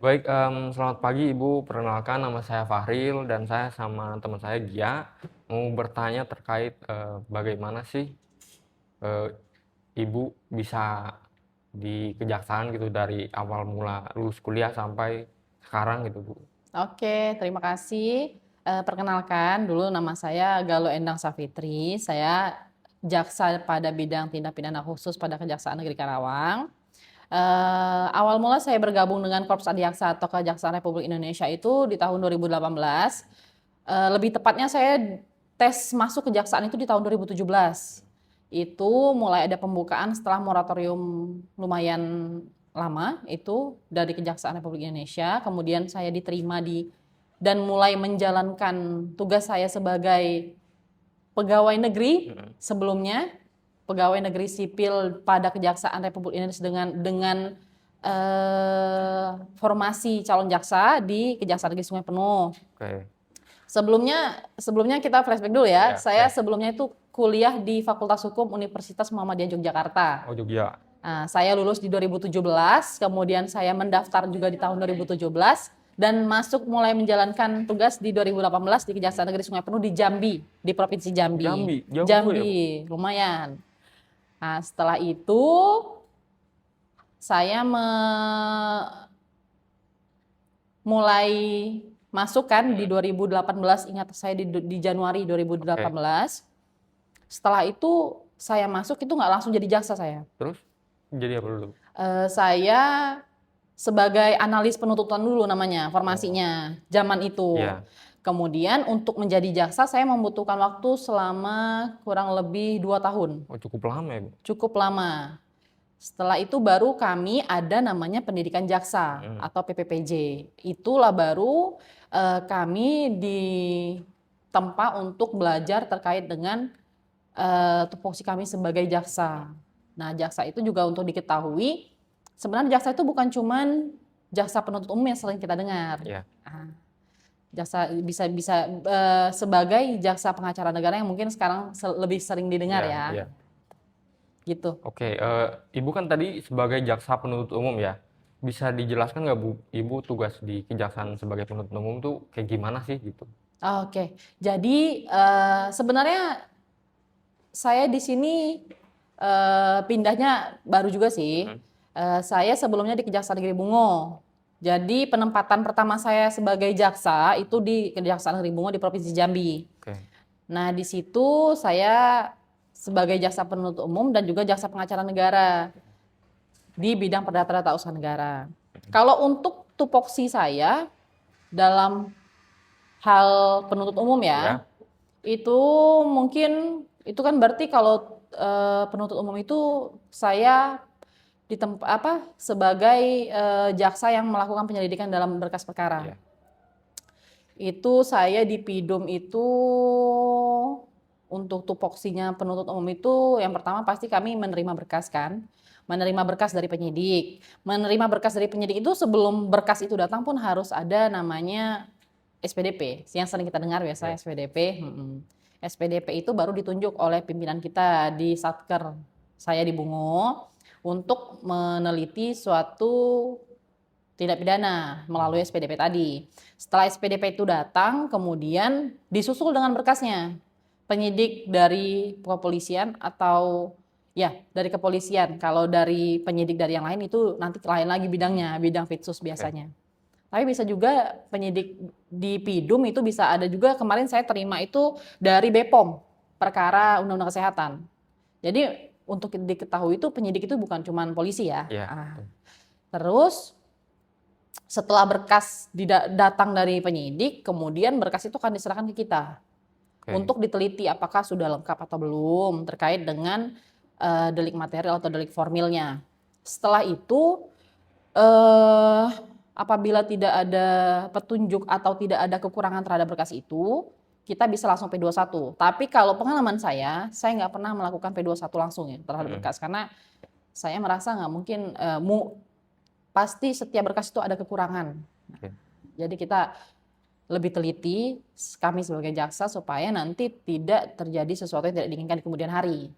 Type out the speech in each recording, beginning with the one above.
Baik, selamat pagi Ibu. Perkenalkan nama saya Fahril dan saya sama teman saya Gia mau bertanya terkait bagaimana sih eh, Ibu bisa di kejaksaan gitu dari awal mula lulus kuliah sampai sekarang gitu Bu. Oke, terima kasih. Perkenalkan, dulu nama saya Galo Endang Safitri. Saya jaksa pada bidang tindak pidana khusus pada Kejaksaan Negeri Karawang. Awal mula saya bergabung dengan Korps Adiaksa atau Kejaksaan Republik Indonesia itu di tahun 2018. Lebih tepatnya saya tes masuk kejaksaan itu di tahun 2017. Itu mulai ada pembukaan setelah moratorium lumayan lama itu dari Kejaksaan Republik Indonesia. Kemudian saya diterima dan mulai menjalankan tugas saya sebagai pegawai negeri sebelumnya, pegawai negeri sipil pada Kejaksaan Republik Indonesia dengan formasi calon jaksa di Kejaksaan Negeri Sungai Penuh. Oke. Sebelumnya kita flashback dulu ya. Ya, Saya sebelumnya itu kuliah di Fakultas Hukum Universitas Muhammadiyah Yogyakarta. oh Jogja. Nah, saya lulus di 2017, kemudian saya mendaftar juga di tahun 2017 dan masuk mulai menjalankan tugas di 2018 di Kejaksaan Negeri Sungai Penuh di Jambi, di Provinsi Jambi. Jambi, jauh juga ya Bu. Jambi, lumayan. Nah, setelah itu saya mulai masuk kan di 2018, ingat saya di Januari 2018. Setelah itu saya masuk itu nggak langsung jadi jaksa saya. Terus jadi apa dulu? Saya sebagai analis penuntutan dulu namanya, formasinya zaman itu. Iya. Kemudian untuk menjadi jaksa saya membutuhkan waktu selama kurang lebih 2 tahun. Oh cukup lama ya Bu. Cukup lama. Setelah itu baru kami ada namanya pendidikan jaksa atau PPPJ. Itulah baru kami ditempa untuk belajar terkait dengan tupoksi kami sebagai jaksa. Nah, jaksa itu juga untuk diketahui, sebenarnya jaksa itu bukan cuman jaksa penuntut umum yang sering kita dengar. Iya. Nah, jaksa bisa sebagai jaksa pengacara negara yang mungkin sekarang lebih sering didengar Iya, ya, iya. gitu. Oke, Ibu kan tadi sebagai jaksa penuntut umum ya. Bisa dijelaskan nggak Bu, Ibu tugas di kejaksaan sebagai penuntut umum tuh kayak gimana sih gitu? Oke, jadi sebenarnya saya di sini pindahnya baru juga sih. Saya sebelumnya di Kejaksaan Negeri Bungo. Jadi penempatan pertama saya sebagai jaksa itu di Kejaksaan Negeri Bungo di Provinsi Jambi. Oke. Nah, di situ saya sebagai jaksa penuntut umum dan juga jaksa pengacara negara di bidang perdata data usaha negara. Kalau untuk tupoksi saya dalam hal penuntut umum Ya. ya, itu mungkin itu kan berarti kalau penuntut umum itu saya sebagai jaksa yang melakukan penyelidikan dalam berkas perkara. Iya. Itu saya di Pidum itu untuk tupoksinya penuntut umum itu yang pertama pasti kami menerima berkas kan. Menerima berkas dari penyidik. Menerima berkas dari penyidik itu sebelum berkas itu datang pun harus ada namanya SPDP. Yang sering kita dengar biasa SPDP. SPDP itu baru ditunjuk oleh pimpinan kita di Satker saya di Bungo untuk meneliti suatu tindak pidana melalui SPDP tadi. Setelah SPDP itu datang, kemudian disusul dengan berkasnya. Penyidik dari kepolisian atau ya dari kepolisian. Kalau dari penyidik dari yang lain itu nanti lain lagi bidangnya, bidang Fitsus biasanya. Tapi bisa juga penyidik di Pidum itu bisa ada juga kemarin saya terima itu dari BPOM, perkara Undang-Undang Kesehatan. Jadi untuk diketahui itu penyidik itu bukan cuma polisi ya. Iya. Terus setelah berkas datang dari penyidik, kemudian berkas itu akan diserahkan ke kita untuk diteliti apakah sudah lengkap atau belum terkait dengan delik material atau delik formilnya. Setelah itu apabila tidak ada petunjuk atau tidak ada kekurangan terhadap berkas itu, kita bisa langsung P21. Tapi kalau pengalaman saya nggak pernah melakukan P21 langsung ya terhadap berkas karena saya merasa nggak mungkin pasti setiap berkas itu ada kekurangan. Jadi kita lebih teliti kami sebagai jaksa supaya nanti tidak terjadi sesuatu yang tidak diinginkan di kemudian hari.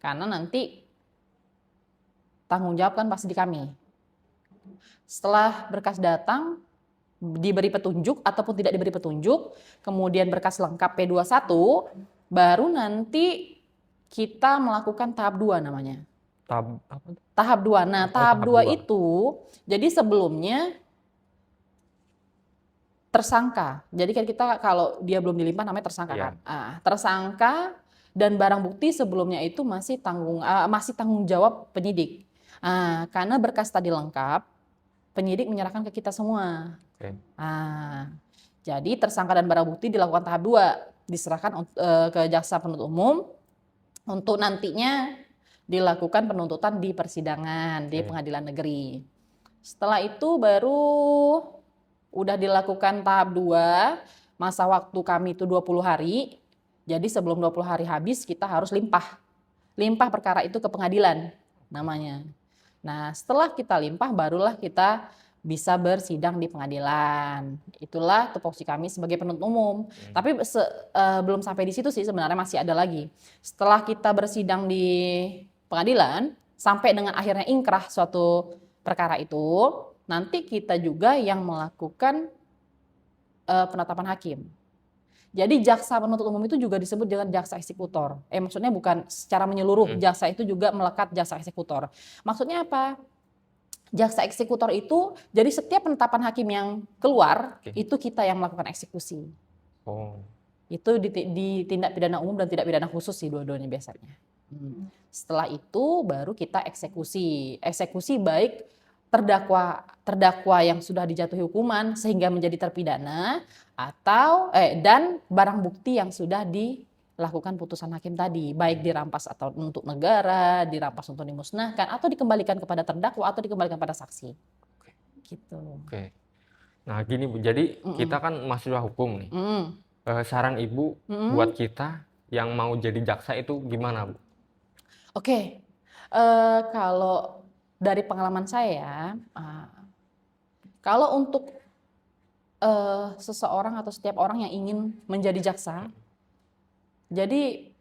Karena nanti tanggung jawab kan pasti di kami. Setelah berkas datang, diberi petunjuk ataupun tidak diberi petunjuk, kemudian berkas lengkap P21, baru nanti kita melakukan tahap 2 namanya. Apa tuh? Tahap 2. Nah, tahap tahap 2 2. itu jadi sebelumnya tersangka. Jadi kan kita kalau dia belum dilimpah namanya tersangka Iya. kan. Tersangka dan barang bukti sebelumnya itu masih tanggung jawab penyidik. Karena berkas tadi lengkap, penyidik menyerahkan ke kita semua. Oke. Jadi tersangka dan barang bukti dilakukan tahap 2, diserahkan ke jaksa penuntut umum untuk nantinya dilakukan penuntutan di persidangan di Oke. pengadilan negeri. Setelah itu baru udah dilakukan tahap 2, masa waktu kami itu 20 hari. Jadi sebelum 20 hari habis kita harus limpah perkara itu ke pengadilan namanya. Nah, setelah kita limpah barulah kita bisa bersidang di pengadilan. Itulah tupoksi kami sebagai penuntut umum. Tapi belum sampai di situ sih, sebenarnya masih ada lagi. Setelah kita bersidang di pengadilan sampai dengan akhirnya ingkrah suatu perkara itu, nanti kita juga yang melakukan penetapan hakim. Jadi jaksa penuntut umum itu juga disebut dengan jaksa eksekutor. Maksudnya bukan secara menyeluruh, jaksa itu juga melekat jaksa eksekutor. Maksudnya apa? Jaksa eksekutor itu, jadi setiap penetapan hakim yang keluar, itu kita yang melakukan eksekusi. Itu di tindak pidana umum dan tindak pidana khusus sih dua-duanya biasanya. Setelah itu baru kita eksekusi. Eksekusi baik terdakwa yang sudah dijatuhi hukuman sehingga menjadi terpidana atau dan barang bukti yang sudah dilakukan putusan hakim tadi, baik dirampas atau untuk negara, dirampas untuk dimusnahkan atau dikembalikan kepada terdakwa atau dikembalikan pada saksi. Gitu. Oke. Nah, gini Bu, jadi kita kan mahasiswa hukum nih. Saran Ibu buat kita yang mau jadi jaksa itu gimana, Bu? Oke. Kalau dari pengalaman saya, kalau untuk seseorang atau setiap orang yang ingin menjadi jaksa, jadi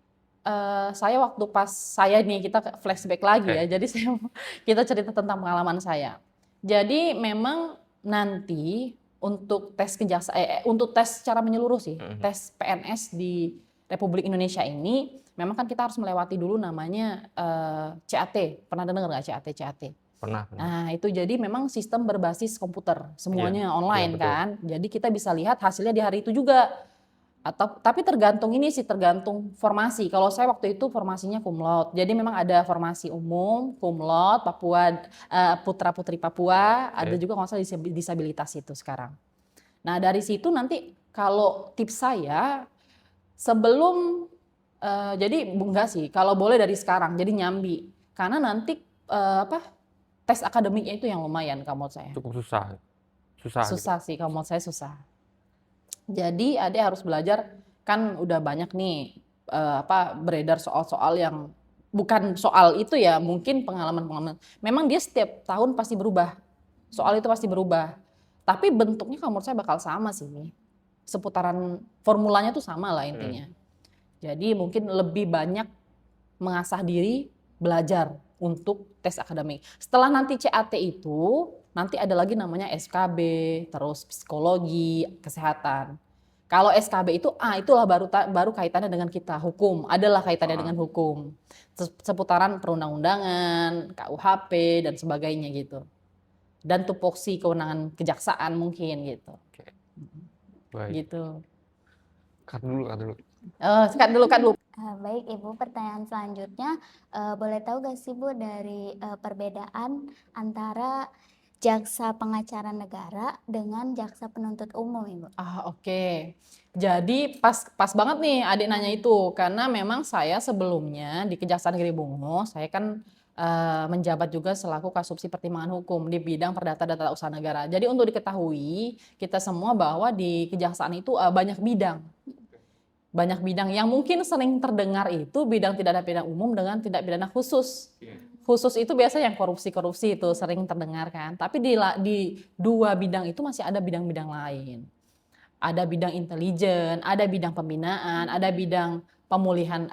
saya waktu pas saya nih, kita flashback lagi ya, jadi kita cerita tentang pengalaman saya. Jadi memang nanti untuk tes untuk tes secara menyeluruh sih, tes PNS di Republik Indonesia ini, memang kan kita harus melewati dulu namanya CAT. Pernah dengar nggak CAT? Pernah. Nah, itu jadi memang sistem berbasis komputer, semuanya online kan. Jadi kita bisa lihat hasilnya di hari itu juga. Tapi tergantung formasi. Kalau saya waktu itu formasinya cum laude. Jadi memang ada formasi umum, cum laude, Papua, putra-putri Papua, ada juga kalau salah disabilitas itu sekarang. Nah, dari situ nanti kalau tips saya sebelum jadi enggak sih, kalau boleh dari sekarang jadi nyambi. Karena nanti tes akademiknya itu yang lumayan kalau menurut saya. Cukup susah. Susah gitu. Sih kalau menurut saya susah. Jadi adik harus belajar, kan udah banyak nih beredar soal-soal yang bukan soal itu ya, mungkin pengalaman-pengalaman. Memang dia setiap tahun pasti berubah. Soal itu pasti berubah. Tapi bentuknya kalau menurut saya bakal sama sih. Seputaran formulanya tuh sama lah intinya. Jadi mungkin lebih banyak mengasah diri, belajar untuk tes akademik. Setelah nanti CAT itu, nanti ada lagi namanya SKB, terus psikologi, kesehatan. Kalau SKB itu, itulah baru kaitannya dengan kita, hukum. Adalah kaitannya dengan hukum. Seputaran perundang-undangan, KUHP, dan sebagainya gitu. Dan tupoksi kewenangan kejaksaan mungkin gitu. Oke. Baik. Gitu. Cut dulu. Cut dulu. Baik Ibu, pertanyaan selanjutnya, boleh tahu gak sih Bu dari perbedaan antara jaksa pengacara negara dengan jaksa penuntut umum Ibu? Oke. Jadi pas banget nih adik nanya itu, karena memang saya sebelumnya di Kejaksaan Negeri Bungo, saya kan menjabat juga selaku Kasubsi Pertimbangan Hukum di bidang perdata dan tata usaha negara. Jadi untuk diketahui kita semua bahwa di kejaksaan itu banyak bidang yang mungkin sering terdengar itu bidang tindak pidana umum dengan tindak pidana khusus. Khusus itu biasanya yang korupsi itu sering terdengar kan. Tapi di dua bidang itu masih ada bidang-bidang lain. Ada bidang intelijen, ada bidang pembinaan, ada bidang pemulihan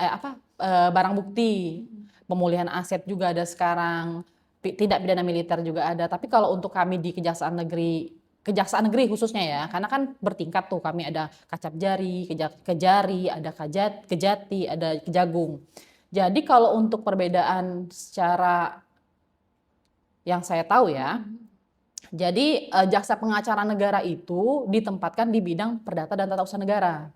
barang bukti, pemulihan aset juga ada sekarang. tidak pidana militer juga ada. Tapi kalau untuk kami di Kejaksaan Negeri khususnya ya, karena kan bertingkat tuh, kami ada Kacap Jari, Kejari, ada Kejati, ada Kejagung. Jadi kalau untuk perbedaan secara yang saya tahu ya, jadi jaksa pengacara negara itu ditempatkan di bidang perdata dan tata usaha negara.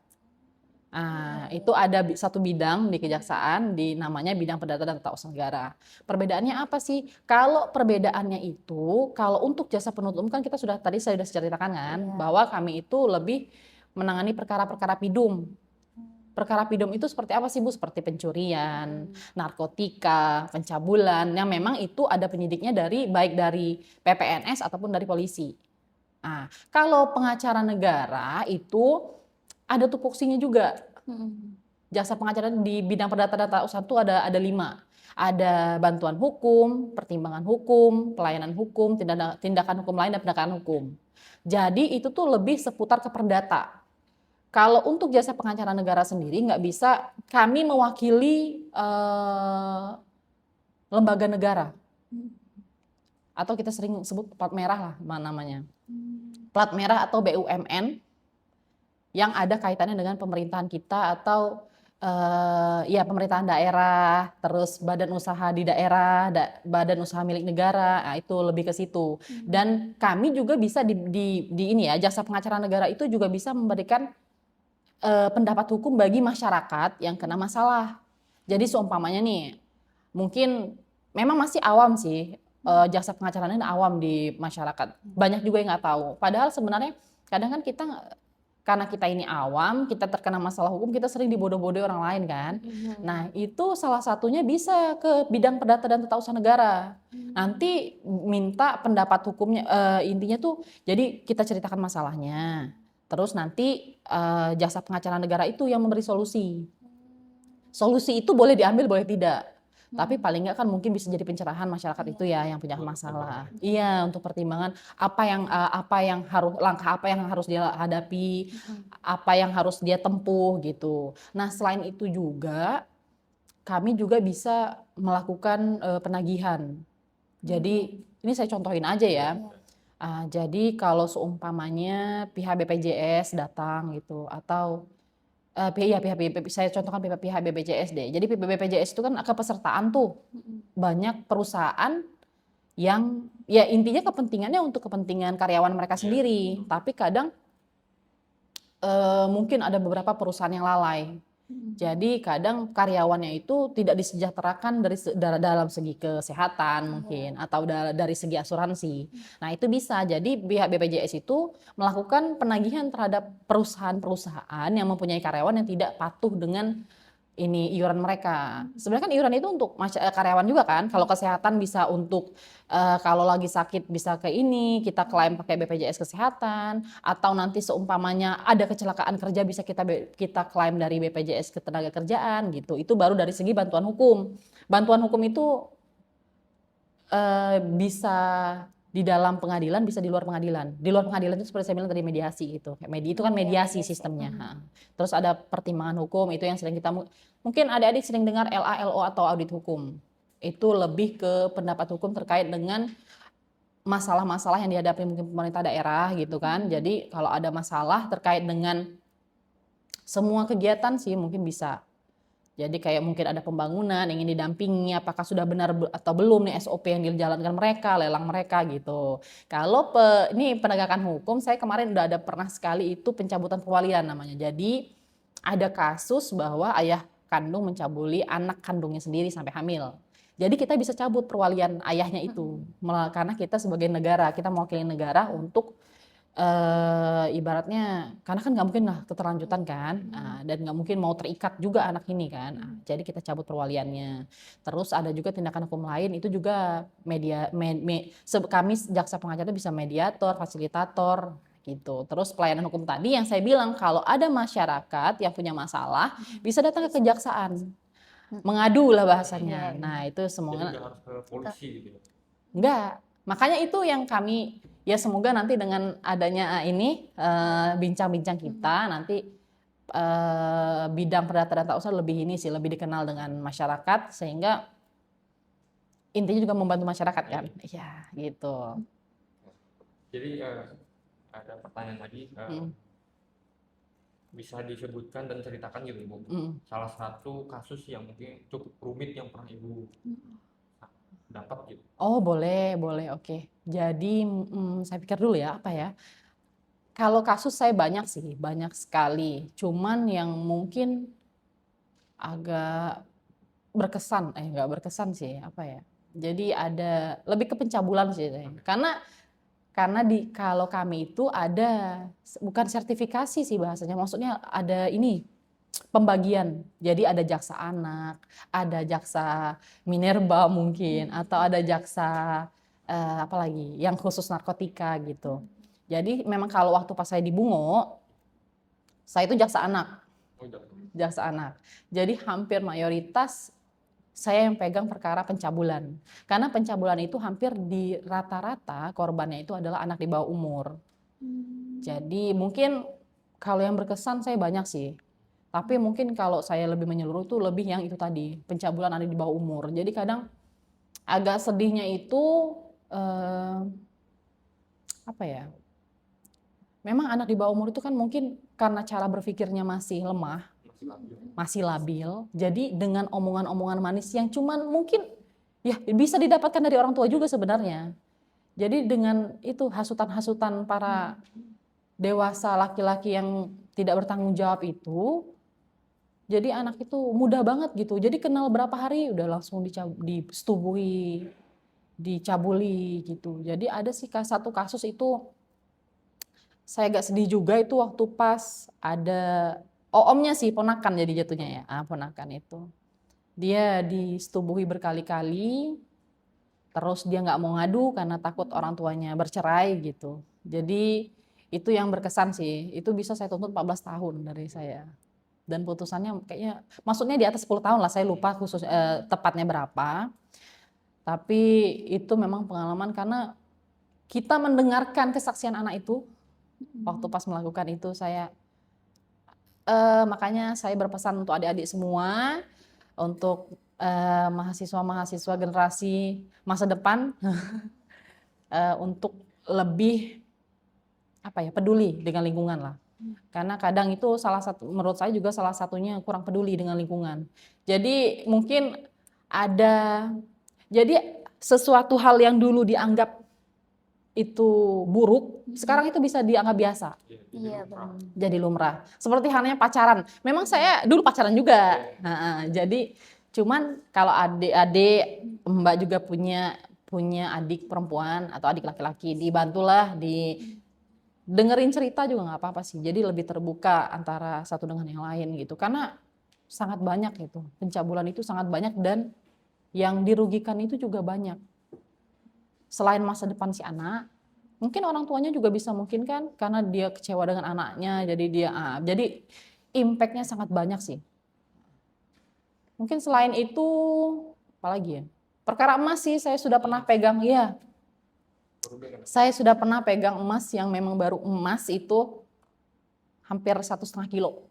Nah, itu ada satu bidang di kejaksaan namanya bidang perdata dan tata usaha negara. Perbedaannya apa sih? Kalau perbedaannya itu, kalau untuk jasa penuntut umum kan tadi saya sudah ceritakan kan, bahwa kami itu lebih menangani perkara-perkara pidum. Perkara pidum itu seperti apa sih Bu? Seperti pencurian, narkotika, pencabulan, yang memang itu ada penyidiknya baik dari PPNS ataupun dari polisi. Nah, kalau pengacara negara itu ada tupoksinya juga. Jasa pengacara di bidang perdata dan tata usaha itu ada 5. Ada bantuan hukum, pertimbangan hukum, pelayanan hukum, tindakan hukum lain, dan penegakan hukum. Jadi itu tuh lebih seputar ke perdata. Kalau untuk jasa pengacara negara sendiri nggak bisa kami mewakili lembaga negara. Atau kita sering sebut plat merah lah namanya. Plat merah atau BUMN yang ada kaitannya dengan pemerintahan kita atau ya pemerintahan daerah, terus badan usaha di daerah, badan usaha milik negara, nah itu lebih ke situ. Dan kami juga bisa di ini ya, jasa pengacara negara itu juga bisa memberikan pendapat hukum bagi masyarakat yang kena masalah. Jadi seumpamanya nih, mungkin memang masih awam sih, jasa pengacara ini awam di masyarakat. Banyak juga yang nggak tahu. Padahal sebenarnya kadang kan karena kita ini awam, kita terkena masalah hukum, kita sering dibodoh-bodohi orang lain kan. Nah itu salah satunya bisa ke bidang perdata dan tata usaha negara. Nanti minta pendapat hukumnya, intinya tuh jadi kita ceritakan masalahnya. Terus nanti jasa pengacara negara itu yang memberi solusi. Solusi itu boleh diambil, boleh tidak. Tapi paling nggak kan mungkin bisa jadi pencerahan masyarakat itu ya yang punya masalah. Iya, untuk pertimbangan langkah apa yang harus dia hadapi, apa yang harus dia tempuh gitu. Nah, selain itu juga kami juga bisa melakukan penagihan. Jadi ini saya contohin aja ya. Jadi kalau seumpamanya pihak BPJS datang gitu atau saya contohkan pihak BPJS deh. Jadi BPJS itu kan kepesertaan tuh banyak perusahaan yang ya intinya kepentingannya untuk kepentingan karyawan mereka sendiri. Tapi kadang mungkin ada beberapa perusahaan yang lalai. Jadi kadang karyawannya itu tidak disejahterakan dalam segi kesehatan mungkin atau dari segi asuransi. Nah itu bisa jadi pihak BPJS itu melakukan penagihan terhadap perusahaan-perusahaan yang mempunyai karyawan yang tidak patuh dengan iuran mereka. Sebenarnya kan iuran itu untuk karyawan juga kan. Kalau kesehatan bisa untuk kalau lagi sakit bisa ke kita klaim pakai BPJS kesehatan, atau nanti seumpamanya ada kecelakaan kerja bisa kita klaim dari BPJS ketenagakerjaan gitu. Itu baru dari segi bantuan hukum. Bantuan hukum itu bisa di dalam pengadilan, bisa di luar pengadilan. Di luar pengadilan itu seperti saya bilang tadi mediasi gitu. Itu kan mediasi sistemnya. Terus ada pertimbangan hukum, itu yang sering kita mungkin adik-adik sering dengar LA, LO atau audit hukum. Itu lebih ke pendapat hukum terkait dengan masalah-masalah yang dihadapi mungkin pemerintah daerah gitu kan. Jadi kalau ada masalah terkait dengan semua kegiatan sih mungkin bisa. Jadi kayak mungkin ada pembangunan, ingin didampingi, apakah sudah benar atau belum nih SOP yang dijalankan mereka, lelang mereka gitu. Kalau ini penegakan hukum, saya kemarin udah ada pernah sekali itu pencabutan perwalian namanya. Jadi ada kasus bahwa ayah kandung mencabuli anak kandungnya sendiri sampai hamil. Jadi kita bisa cabut perwalian ayahnya itu, karena kita sebagai negara, kita mewakili negara untuk ibaratnya karena kan nggak mungkin lah keterlanjutan kan, dan nggak mungkin mau terikat juga anak ini kan, jadi kita cabut perwaliannya. Terus ada juga tindakan hukum lain itu juga kami jaksa pengacara bisa mediator, fasilitator gitu. Terus pelayanan hukum tadi yang saya bilang kalau ada masyarakat yang punya masalah bisa datang ke kejaksaan mengadu lah bahasanya. Nah itu semoga harus ke polisi gitu. enggak. Makanya itu yang kami ya semoga nanti dengan adanya ini bincang-bincang kita nanti bidang perdata dan tata usaha lebih dikenal dengan masyarakat sehingga intinya juga membantu masyarakat kan. Ya, gitu. Jadi ada pertanyaan lagi, Mm, bisa disebutkan dan ceritakan gitu Bu, mm. salah satu kasus yang mungkin cukup rumit yang pernah Ibu dapat gitu. Oh, boleh, boleh, oke. Jadi, saya pikir dulu ya, apa ya? Kalau kasus saya banyak sih, banyak sekali. Cuman yang mungkin agak berkesan, nggak berkesan sih, apa ya? Jadi ada lebih ke pencabulan sih, saya. Karena kalau kami itu ada bukan sertifikasi sih bahasanya, maksudnya ada ini pembagian. Jadi ada jaksa anak, ada jaksa minerba mungkin, atau ada jaksa apa lagi yang khusus narkotika gitu. Jadi memang kalau waktu pas saya di Bungo, saya itu jaksa anak, Oh, iya. jaksa anak. Jadi hampir mayoritas saya yang pegang perkara pencabulan. Karena pencabulan itu hampir di rata-rata korbannya itu adalah anak di bawah umur. Jadi mungkin kalau yang berkesan saya banyak sih. Tapi mungkin kalau saya lebih menyeluruh itu lebih yang itu tadi, pencabulan anak di bawah umur. Jadi kadang agak sedihnya itu apa ya? Memang anak di bawah umur itu kan mungkin karena cara berpikirnya masih lemah, Masih labil. masih labil. Jadi dengan omongan-omongan manis yang cuman mungkin ya bisa didapatkan dari orang tua juga sebenarnya. Jadi dengan itu hasutan-hasutan para dewasa laki-laki yang tidak bertanggung jawab itu, jadi anak itu mudah banget gitu. Jadi kenal berapa hari udah langsung disetubuhi, dicabuli gitu. Jadi ada sih satu kasus itu saya agak sedih juga itu waktu pas ada omnya sih, ponakan jadi jatuhnya ya, ponakan itu. Dia disetubuhi berkali-kali, terus dia nggak mau ngadu karena takut orang tuanya bercerai gitu. Jadi itu yang berkesan sih, itu bisa saya tuntut 14 tahun dari saya. Dan putusannya kayaknya, maksudnya di atas 10 tahun lah, saya lupa khusus tepatnya berapa. Tapi itu memang pengalaman karena kita mendengarkan kesaksian anak itu, waktu pas melakukan itu saya, makanya saya berpesan untuk adik-adik semua, untuk mahasiswa-mahasiswa generasi masa depan, untuk lebih apa ya, peduli dengan lingkungan lah. Karena kadang itu menurut saya juga salah satunya kurang peduli dengan lingkungan. Jadi mungkin jadi sesuatu hal yang dulu dianggap itu buruk, sekarang itu bisa dianggap biasa. Iya, benar. Jadi lumrah. Seperti halnya pacaran. Memang saya dulu pacaran juga. Jadi cuman kalau adik-adik, Mbak juga punya adik perempuan atau adik laki-laki, dibantulah dengerin cerita juga nggak apa-apa sih. Jadi lebih terbuka antara satu dengan yang lain gitu. Karena sangat banyak gitu. Pencabulan itu sangat banyak dan yang dirugikan itu juga banyak. Selain masa depan si anak, mungkin orang tuanya juga bisa mungkin kan karena dia kecewa dengan anaknya, jadi impact-nya sangat banyak sih. Mungkin selain itu apalagi ya? Perkara emas sih saya sudah pernah pegang ya. Saya sudah pernah pegang emas yang memang baru emas itu hampir 1,5 kilo.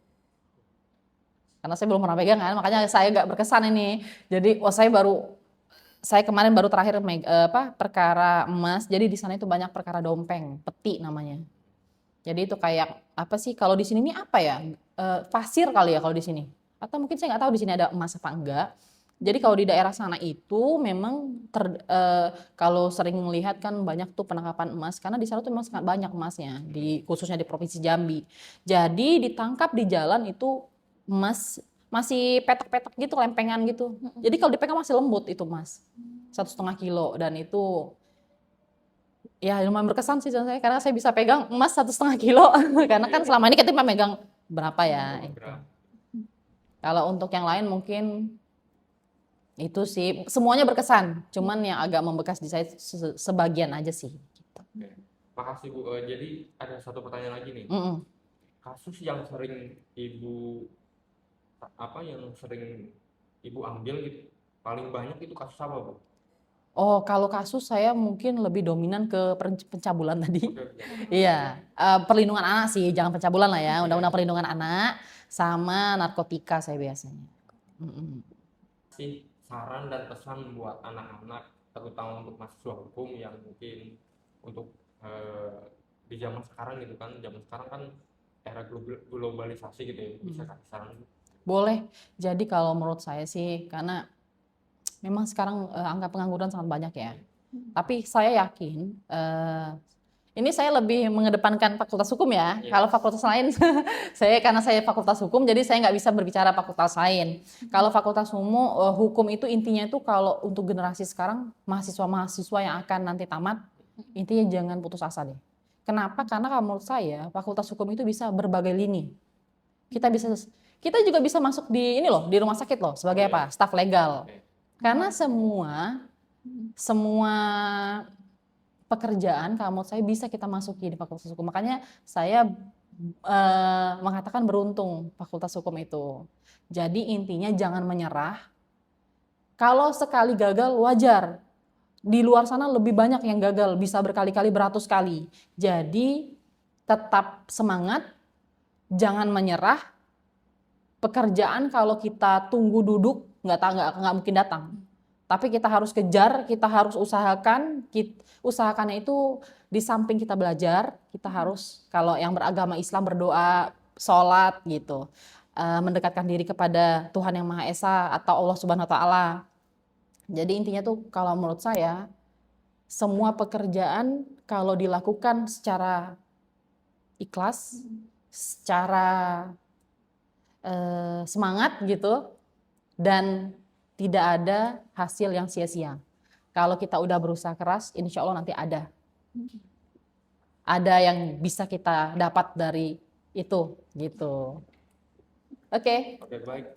Karena saya belum pernah pegang kan, makanya saya agak berkesan ini. Jadi saya kemarin baru terakhir perkara emas. Jadi di sana itu banyak perkara dompeng, peti namanya. Jadi itu kayak apa sih kalau di sini ini apa ya? Pasir kali ya kalau di sini. Atau mungkin saya nggak tahu di sini ada emas apa enggak. Jadi kalau di daerah sana itu memang kalau sering melihat kan banyak tuh penangkapan emas karena di sana tuh memang sangat banyak emasnya khususnya di Provinsi Jambi. Jadi ditangkap di jalan itu emas masih petak-petak gitu, lempengan gitu. Jadi kalau dipegang masih lembut itu emas, 1,5 kilo dan itu ya lumayan berkesan sih saya karena saya bisa pegang emas 1,5 kilo karena kan selama ini kita megang berapa ya. Kalau untuk yang lain mungkin itu sih semuanya berkesan, cuman yang agak membekas di saya sebagian aja sih. Gitu. Makasih Bu. Jadi ada satu pertanyaan lagi nih. Kasus yang sering Ibu ambil gitu, paling banyak itu kasus apa Bu? Oh, kalau kasus saya mungkin lebih dominan ke pencabulan tadi. Iya, perlindungan anak sih, jangan pencabulan lah ya. Undang-undang perlindungan anak sama narkotika saya biasanya. saran dan pesan buat anak-anak, terutama untuk mahasiswa hukum yang mungkin untuk di zaman sekarang gitu kan, zaman sekarang kan era globalisasi gitu ya, bisa kasih saran? Boleh. Jadi kalau menurut saya sih, karena memang sekarang angka pengangguran sangat banyak ya. Tapi saya yakin, ini saya lebih mengedepankan fakultas hukum ya. Iya. Kalau fakultas lain, karena saya fakultas hukum, jadi saya nggak bisa berbicara fakultas lain. Kalau fakultas hukum itu intinya itu kalau untuk generasi sekarang, mahasiswa-mahasiswa yang akan nanti tamat, intinya jangan putus asa deh. Kenapa? Karena kalau menurut saya fakultas hukum itu bisa berbagai lini. Kita juga bisa masuk di ini loh, di rumah sakit loh, sebagai apa? Staf legal. Oke. Karena semua pekerjaan kalau menurut saya bisa kita masuki di fakultas hukum. Makanya saya mengatakan beruntung fakultas hukum itu. Jadi intinya jangan menyerah. Kalau sekali gagal wajar. Di luar sana lebih banyak yang gagal, bisa berkali-kali, beratus kali. Jadi tetap semangat, jangan menyerah. Pekerjaan kalau kita tunggu duduk nggak mungkin datang. Tapi kita harus kejar, kita harus usahakan. Usahakannya itu di samping kita belajar, kita harus kalau yang beragama Islam berdoa, sholat gitu, mendekatkan diri kepada Tuhan yang Maha Esa atau Allah Subhanahu Wa Taala. Jadi intinya tuh kalau menurut saya semua pekerjaan kalau dilakukan secara ikhlas, secara semangat gitu, dan tidak ada hasil yang sia-sia. Kalau kita udah berusaha keras, insya Allah nanti ada yang bisa kita dapat dari itu gitu. Oke. Oke, baik.